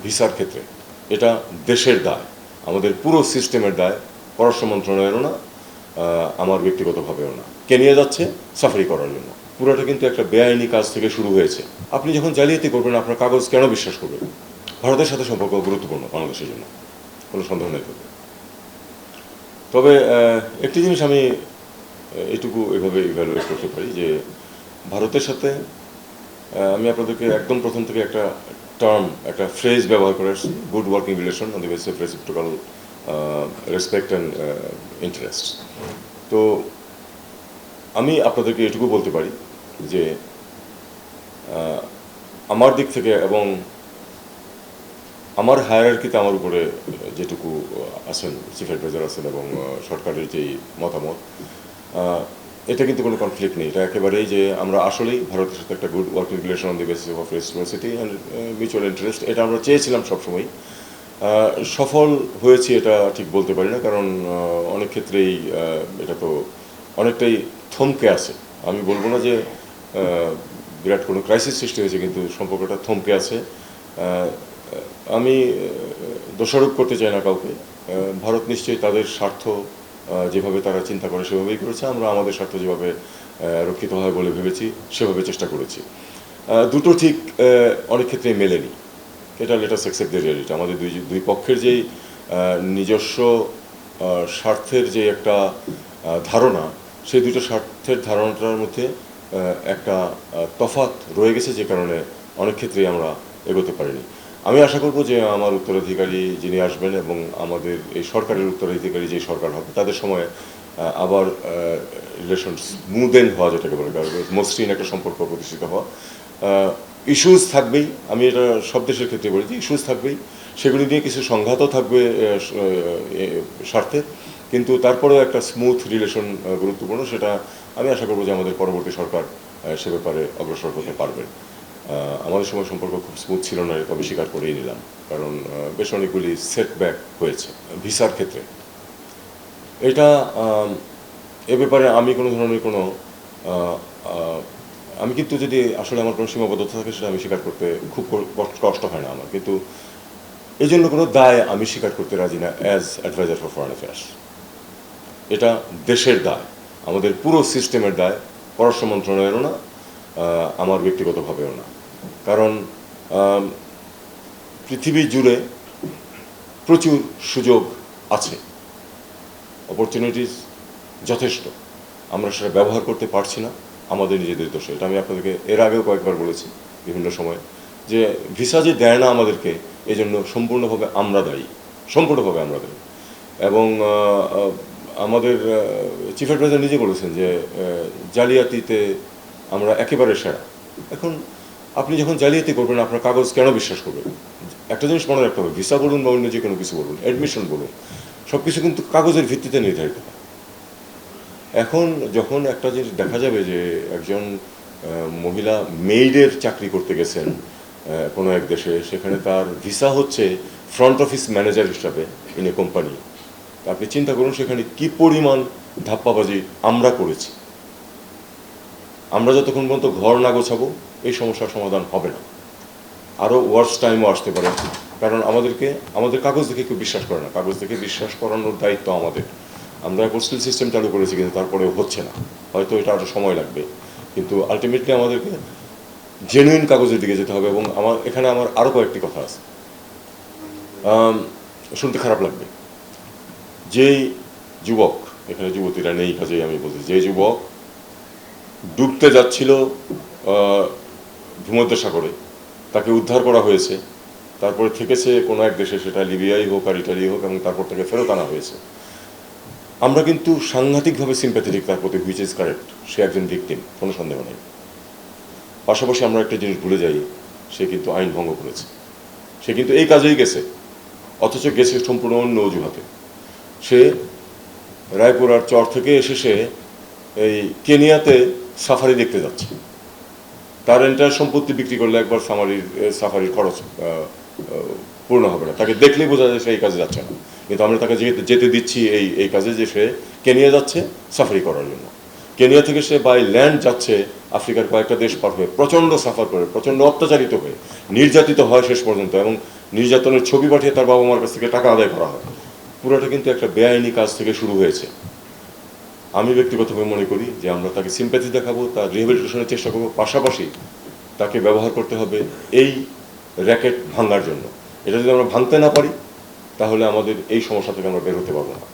ভিসার ক্ষেত্রে এটা দেশের দায়, আমাদের পুরো সিস্টেমের দায়, পররাষ্ট্র মন্ত্রণালয়েরও না, আমার ব্যক্তিগতভাবেও না। কেনিয়া যাচ্ছে সাফারি করার জন্য, পুরোটা কিন্তু একটা বেআইনি কাজ থেকে শুরু হয়েছে। আপনি যখন জালিয়াতি করবেন আপনার কাগজ কেন বিশ্বাস করবেন? ভারতের সাথে সম্পর্ক গুরুত্বপূর্ণ বাংলাদেশের জন্য, কোনো সন্দেহ নেই। তবে একটি জিনিস আমি এটুকু এভাবে ইভ্যালুয়েট করতে পারি যে ভারতের সাথে আমি আপনাদেরকে একদম প্রথম থেকে একটা টার্ম, একটা ফ্রেজ ব্যবহার করে আসছি, good working relation on the basis of reciprocal respect and interest. তো আমি আপনাদেরকে এটুকু বলতে পারি যে আমার দিক থেকে এবং আমার হায়ারার্কিতে আমার উপরে যেটুকু আছেন, চিফ অ্যাডভাইজার আছেন এবং সরকারের যেই মতামত, এটা কিন্তু কোনো কনফ্লিক্ট নেই। এটা একেবারেই যে আমরা আসলেই ভারতের সাথে একটা good working relation on the basis of reciprocity and mutual interest, এটা আমরা চেয়েছিলাম সবসময়। সফল হয়েছি এটা ঠিক বলতে পারি না, কারণ অনেক ক্ষেত্রেই এটা তো অনেকটাই থমকে আছে। আমি বলবো না যে বিরাট কোনো ক্রাইসিস সৃষ্টি হয়েছে, কিন্তু সম্পর্কটা থমকে আছে। আমি দোষারোপ করতে চাই না কাউকে। ভারত নিশ্চয়ই তাদের স্বার্থ যেভাবে তারা চিন্তা করে সেভাবেই করেছে, আমরা আমাদের স্বার্থ যেভাবে রক্ষিত হয় বলে ভেবেছি সেভাবে চেষ্টা করেছি। দুটো ঠিক অনেক ক্ষেত্রেই মেলেনি, এটা let us accept the reality. আমাদের দুই পক্ষের যেই নিজস্ব স্বার্থের যে একটা ধারণা, সেই দুটো স্বার্থের ধারণাটার মধ্যে একটা তফাৎ রয়ে গেছে, যে কারণে অনেক ক্ষেত্রেই আমরা এগোতে পারিনি। আমি আশা করব যে আমার উত্তরাধিকারী যিনি আসবেন এবং আমাদের এই সরকারের উত্তরাধিকারী যে সরকার হবে তাদের সময় আবার রিলেশন স্মুদেন হওয়া, যেটাকে বলে মসৃণ একটা সম্পর্ক প্রতিষ্ঠিত হওয়া। ইস্যুজ থাকবেই, আমি এটা সব দেশের ক্ষেত্রে বলি যে ইস্যুজ থাকবেই, সেগুলি নিয়ে কিছু সংঘাতও থাকবে স্বার্থে, কিন্তু তারপরেও একটা স্মুথ রিলেশন গুরুত্বপূর্ণ। সেটা আমি আশা করবো যে আমাদের পরবর্তী সরকার সে ব্যাপারে অগ্রসর হতে পারবেন। আমাদের সময় সম্পর্ক খুব স্মুথ ছিল না, তবে স্বীকার করেই নিলাম, কারণ বেশ অনেকগুলি সেটব্যাক হয়েছে ভিসার ক্ষেত্রে। এটা এ ব্যাপারে আমি কোনো ধরনের কোনো আমি কিন্তু যদি আসলে আমার কোনো সীমাবদ্ধতা থাকে সেটা আমি স্বীকার করতে খুব কষ্ট হয় না আমার, কিন্তু এই জন্য কোনো দায় আমি স্বীকার করতে রাজি না as adviser for foreign affairs. এটা দেশের দায়, আমাদের পুরো সিস্টেমের দায়, পররাষ্ট্র মন্ত্রণালয়েরও না, আমার ব্যক্তিগতভাবেও না। কারণ পৃথিবী জুড়ে প্রচুর সুযোগ আছে, অপরচুনিটিস যথেষ্ট, আমরা সেটা ব্যবহার করতে পারছি না, আমাদের নিজেদের দোষে। এটা আমি আপনাদেরকে এর আগেও কয়েকবার বলেছি বিভিন্ন সময়, যে ভিসা যে দেয় না আমাদেরকে, এজন্য সম্পূর্ণভাবে আমরা দায়ী, সম্পূর্ণভাবে আমরা দায়ী। এবং আমাদের চিফ অ্যাডভাইজার নিজে বলেছেন যে জালিয়াতিতে আমরা একেবারে সেরা। এখন আপনি যখন জালিয়াতি করবেন আপনার কাগজ কেন বিশ্বাস করবেন? একটা জিনিস মনে রাখতে হবে, ভিসা বলুন বা অন্য যে কোনো কিছু বলুন, অ্যাডমিশন বলুন, সব কিছু কিন্তু কাগজের ভিত্তিতে নির্ধারিত হয়। এখন যখন একটা জিনিস দেখা যাবে যে একজন মহিলা মেইডের চাকরি করতে গেছেন কোনো এক দেশে, সেখানে তার ভিসা হচ্ছে ফ্রন্ট অফিস ম্যানেজার হিসাবে ইন এ কোম্পানি, আপনি চিন্তা করুন সেখানে কি পরিমাণ ধাপ্পাবাজি আমরা করেছি। আমরা যতক্ষণ পর্যন্ত ঘর না গোছাবো এই সমস্যার সমাধান হবে না, আরও ওয়ার্স টাইমও আসতে পারে। কারণ আমাদের কাগজ দেখে কেউ বিশ্বাস করে না, কাগজ দেখে বিশ্বাস করানোর দায়িত্ব আমাদের। আমরা পোস্টাল সিস্টেম চালু করেছি, কিন্তু তারপরেও হচ্ছে না, হয়তো এটা আরও সময় লাগবে, কিন্তু আলটিমেটলি আমাদেরকে জেনুইন কাগজের দিকে যেতে হবে। এবং এখানে আমার আরও কয়েকটি কথা আছে, শুনতে খারাপ লাগবে। যেই যুবক, এখানে যুবতীরা নেই কাজেই আমি বলছি, যে যুবক ডুবতে যাচ্ছিল ভূমধ্যসাগরে, তাকে উদ্ধার করা হয়েছে, তারপরে থেকেছে কোনো এক দেশে, সেটা লিবিয়াই হোক আর ইটালি হোক, এবং তারপর তাকে ফেরত আনা হয়েছে। আমরা কিন্তু সাংঘাতিকভাবে সিম্প্যাথেটিক তার প্রতি, হুইচ ইজ কারেক্ট, সে একজন ভিকটিম, কোনো সন্দেহ নেই। পাশাপাশি আমরা একটা জিনিস ভুলে যাই, সে কিন্তু আইন ভঙ্গ করেছে, সে কিন্তু এই কাজেই গেছে, অথচ গেছে সম্পূর্ণ অন্য অজুহাতে। সে রায়পুরার চর থেকে এসে সে এই কেনিয়াতে সাফারি দেখতে যাচ্ছে, তার এন্টার সম্পত্তি বিক্রি করলে একবার সাফারির খরচ পূর্ণ হবে না, তাকে দেখলেই বোঝা যায় সে এই কাজে যাচ্ছে না, কিন্তু আমরা তাকে যেতে দিচ্ছি এই কাজে, যে সে কেনিয়া যাচ্ছে সাফারি করার জন্য। কেনিয়া থেকে সে বাই ল্যান্ড যাচ্ছে আফ্রিকার কয়েকটা দেশ পার হয়ে, প্রচণ্ড সাফার করে, প্রচণ্ড অত্যাচারিত হয়ে, নির্যাতিত হয় শেষ পর্যন্ত, এবং নির্যাতনের ছবি পাঠিয়ে তার বাবা মার কাছ থেকে টাকা আদায় করা হয়। পুরোটা কিন্তু একটা বেআইনি কাজ থেকে শুরু হয়েছে। আমি ব্যক্তিগতভাবে মনে করি যে আমরা তাকে সিম্প্যাথি দেখাবো, তার রিহ্যাবিলিটেশনের চেষ্টা করবো, পাশাপাশি তাকে ব্যবহার করতে হবে এই র্যাকেট ভাঙার জন্য। এটা যদি আমরা ভাঙতে না পারি তাহলে আমাদের এই সমস্যা থেকে আমরা বের হতে পারবো না।